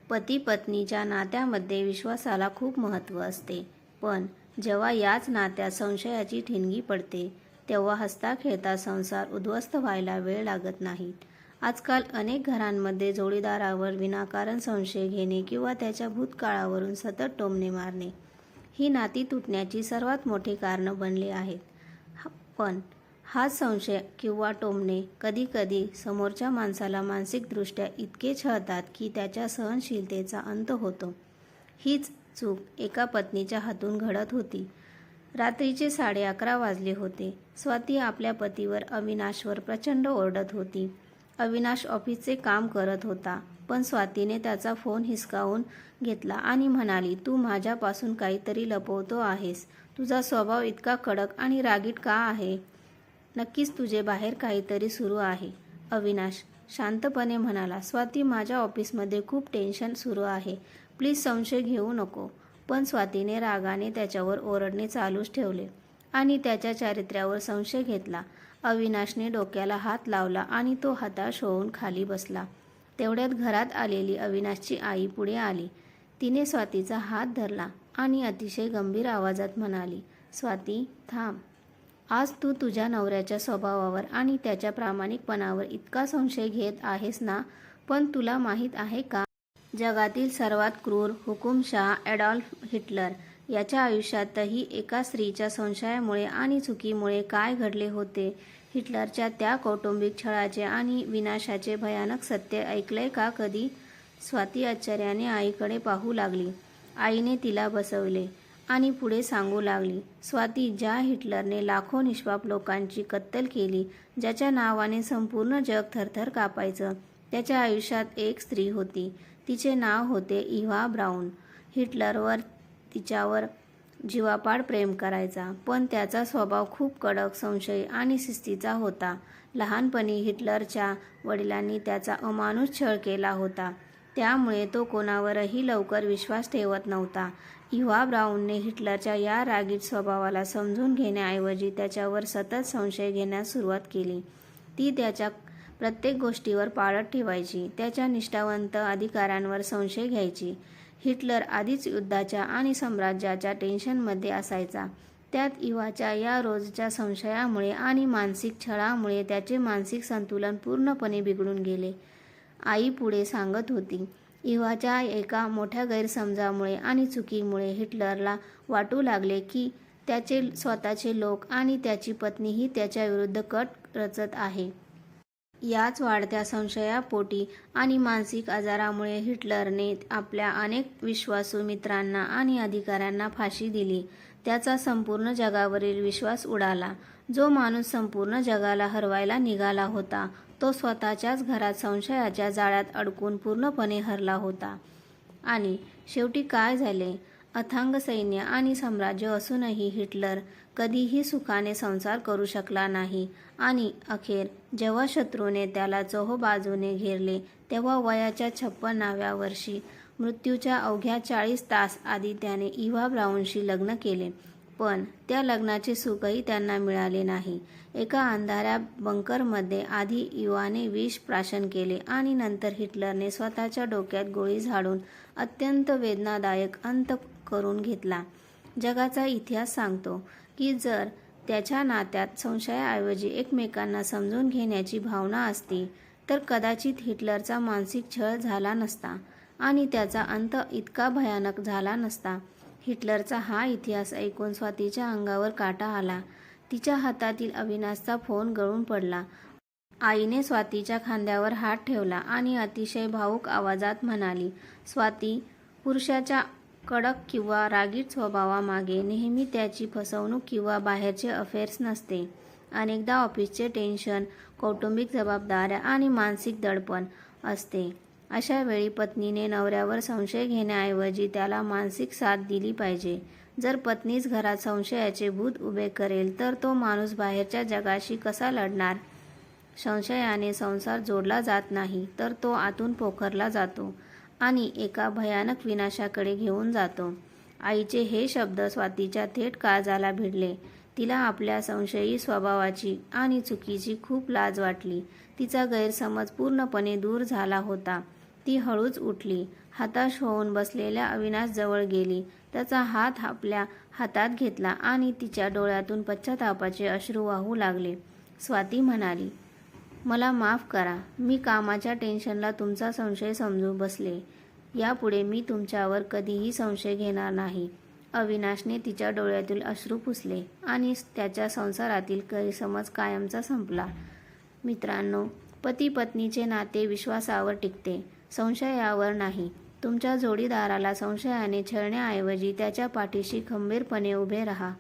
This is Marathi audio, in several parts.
पती पत्नीच्या नात्यामध्ये विश्वासाला खूप महत्त्व असते, पण जेव्हा याच नात्यात संशयाची ठिणगी पडते तेव्हा हसता खेळता संसार उद्ध्वस्त व्हायला वेळ लागत नाही. आजकाल अनेक घरांमध्ये जोडीदारावर विनाकारण संशय घेणे किंवा त्याच्या भूतकाळावरून सतत टोमणे मारणे ही नाती तुटण्याची सर्वात मोठी कारणं बनली आहेत. पण हाच संशय किंवा टोमणे कधीकधी समोरच्या माणसाला मानसिकदृष्ट्या इतके छळतात की त्याच्या सहनशीलतेचा अंत होतो. हीच चूक एका पत्नीच्या हातून घडत होती. रात्रीचे 11:30 वाजले होते. स्वाती आपल्या पतीवर अविनाशवर प्रचंड ओरडत होती. अविनाश ऑफिसचे काम करत होता, पण स्वातीने त्याचा फोन हिसकावून घेतला आणि म्हणाली, "तू माझ्यापासून काहीतरी लपवतो आहेस. तुझा स्वभाव इतका कडक आणि रागीट का आहे? नक्कीच तुझे बाहेर काहीतरी सुरू आहे." अविनाश शांतपणे म्हणाला, "स्वाती, माझ्या ऑफिसमध्ये खूप टेन्शन सुरू आहे. प्लीज संशय घेऊ नको." पण स्वातीने रागाने त्याच्यावर ओरडणे चालूच ठेवले आणि त्याच्या चारित्र्यावर संशय घेतला. अविनाशने डोक्याला हात लावला आणि तो हताश होऊन खाली बसला. तेवढ्यात घरात आलेली अविनाशची आई पुढे आली. तिने स्वातीचा हात धरला आणि अतिशय गंभीर आवाजात म्हणाली, "स्वाती, थांब. आज तू तुझ्या नवऱ्याच्या स्वभावावर आणि त्याच्या प्रामाणिकपणावर इतका संशय घेत आहेस ना, पण तुला माहीत आहे का? जगातील सर्वात क्रूर हुकुमशहा ॲडॉल्फ हिटलर याच्या आयुष्यातही एका स्त्रीच्या संशयामुळे आणि चुकीमुळे काय घडले होते? हिटलरच्या त्या कौटुंबिक छळाचे आणि विनाशाचे भयानक सत्य ऐकलंय का कधी?" स्वाती आश्चर्याने आईकडे पाहू लागली. आईने तिला बसवले आणि पुढे सांगू लागली, "स्वाती, ज्या हिटलरने लाखो निष्पाप लोकांची कत्तल केली, ज्याच्या नावाने संपूर्ण जग थरथर कापायचं, त्याच्या आयुष्यात एक स्त्री होती. तिचे नाव होते इव्हा ब्राऊन. हिटलरवर तिच्यावर जीवापाड प्रेम करायचा, पण त्याचा स्वभाव खूप कडक, संशयी आणि शिस्तीचा होता. लहानपणी हिटलरच्या वडिलांनी त्याचा अमानुष छळ केला होता, त्यामुळे तो कोणावरही लवकर विश्वास ठेवत नव्हता. इव्हा ब्राऊनने हिटलरच्या या रागीट स्वभावाला समजून घेण्याऐवजी त्याच्यावर सतत संशय घेण्यास सुरुवात केली. ती त्याच्या प्रत्येक गोष्टीवर पाळत ठेवायची, त्याच्या निष्ठावंत अधिकाऱ्यांवर संशय घ्यायची. हिटलर आधीच युद्धाच्या आणि साम्राज्याच्या टेन्शनमध्ये असायचा. त्यात इव्हाच्या या रोजच्या संशयामुळे आणि मानसिक छळामुळे त्याचे मानसिक संतुलन पूर्णपणे बिघडून गेले." आई पुढे सांगत होती, "इव्हाच्या एका मोठ्या गैरसमजामुळे आणि चुकीमुळे हिटलरला वाटू लागले की त्याचे स्वतःचे लोक आणि त्याची पत्नीही त्याच्याविरुद्ध कट रचत आहे. याच वाढत्या संशयापोटी आणि मानसिक आजारामुळे हिटलरने आपल्या अनेक विश्वासू मित्रांना आणि अधिकाऱ्यांना फाशी दिली. त्याचा संपूर्ण जगावरील विश्वास उडाला. जो माणूस संपूर्ण जगाला हरवायला निघाला होता, तो स्वतःच्याच घरात संशयाच्या जाळ्यात अडकून पूर्णपणे हरला होता." आणि शेवटी काय झाले? अथांग सैन्य आणि साम्राज्य असूनही हिटलर कधीही सुखाने संसार करू शकला नाही आणि अखेर जेव्हा शत्रूने त्याला चोहोबाजूने घेरले तेव्हा वयाच्या 56व्या वर्षी मृत्यूच्या अवघ्या 40 तास आधी त्याने इव्हा ब्राऊनशी लग्न केले. पण त्या लग्नाचे सुखही त्यांना मिळाले नाही. एका अंधाऱ्या बंकरमध्ये आधी इव्हाने विष प्राशन केले आणि नंतर हिटलरने स्वतःच्या डोक्यात गोळी झाडून अत्यंत वेदनादायक अंत करून घेतला. जगाचा इतिहास सांगतो की जर त्याच्या नात्यात संशयाऐवजी एकमेकांना समजून घेण्याची भावना असती तर कदाचित हिटलरचा मानसिक छळ झाला नसता आणि त्याचा अंत इतका भयानक झाला नसता. हिटलरचा हा इतिहास ऐकून स्वातीच्या अंगावर काटा आला. तिच्या हातातील अविनाशचा फोन गळून पडला. आईने स्वातीच्या खांद्यावर हात ठेवला आणि अतिशय भावूक आवाजात म्हणाली, "स्वाती, पुरुषाच्या कडक किंवा रागीट स्वभावामागे नेहमी त्याची फसवणूक किंवा बाहेरचे अफेअर्स नसते. अनेकदा ऑफिसचे टेन्शन, कौटुंबिक जबाबदाऱ्या आणि मानसिक दडपण असते. अशा वेळी पत्नीने नवऱ्यावर संशय घेण्याऐवजी त्याला मानसिक साथ दिली पाहिजे. जर पत्नीच घरात संशयाचे भूत उभे करेल तर तो माणूस बाहेरच्या जगाशी कसा लढणार? संशयाने संसार जोडला जात नाही, तर तो आतून पोखरला जातो आणि एका भयानक विनाशाकडे घेऊन जातो." आईचे हे शब्द स्वातीच्या थेट काळजाला भिडले. तिला आपल्या संशयी स्वभावाची आणि चुकीची खूप लाज वाटली. तिचा गैरसमज पूर्णपणे दूर झाला होता. ती हळूच उठली. हताश होऊन बसलेल्या अविनाशजवळ गेली. त्याचा हात आपल्या हातात घेतला आणि तिच्या डोळ्यातून पश्चातापाचे अश्रू वाहू लागले. स्वाती म्हणाली, मला माफ करा. मी कामाच्या टेन्शनला तुमचा संशय समजू बसले. यापुढे मी तुमच्यावर कधीही संशय घेणार नाही. अविनाशने तिच्या डोळ्यातील अश्रू पुसले आणि त्याच्या संसारातील गैरसमज कायमचा संपला. मित्रांनो, पती पत्नीचे नाते विश्वासावर टिकते, संशयावर नाही. तुमच्या जोडीदाराला संशयाने छळण्याऐवजी त्याच्या पाठीशी खंबीरपणे उभे राहा.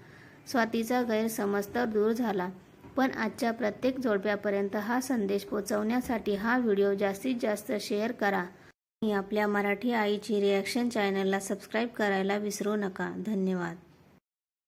स्वातीचा गैरसमज तर दूर झाला, पण आजच्या प्रत्येक जोडप्यापर्यंत हा संदेश पोहोचवण्यासाठी हा व्हिडिओ जास्तीत जास्त शेअर करा आणि आपल्या मराठी आईची रिॲक्शन चॅनलला सबस्क्राईब करायला विसरू नका. धन्यवाद.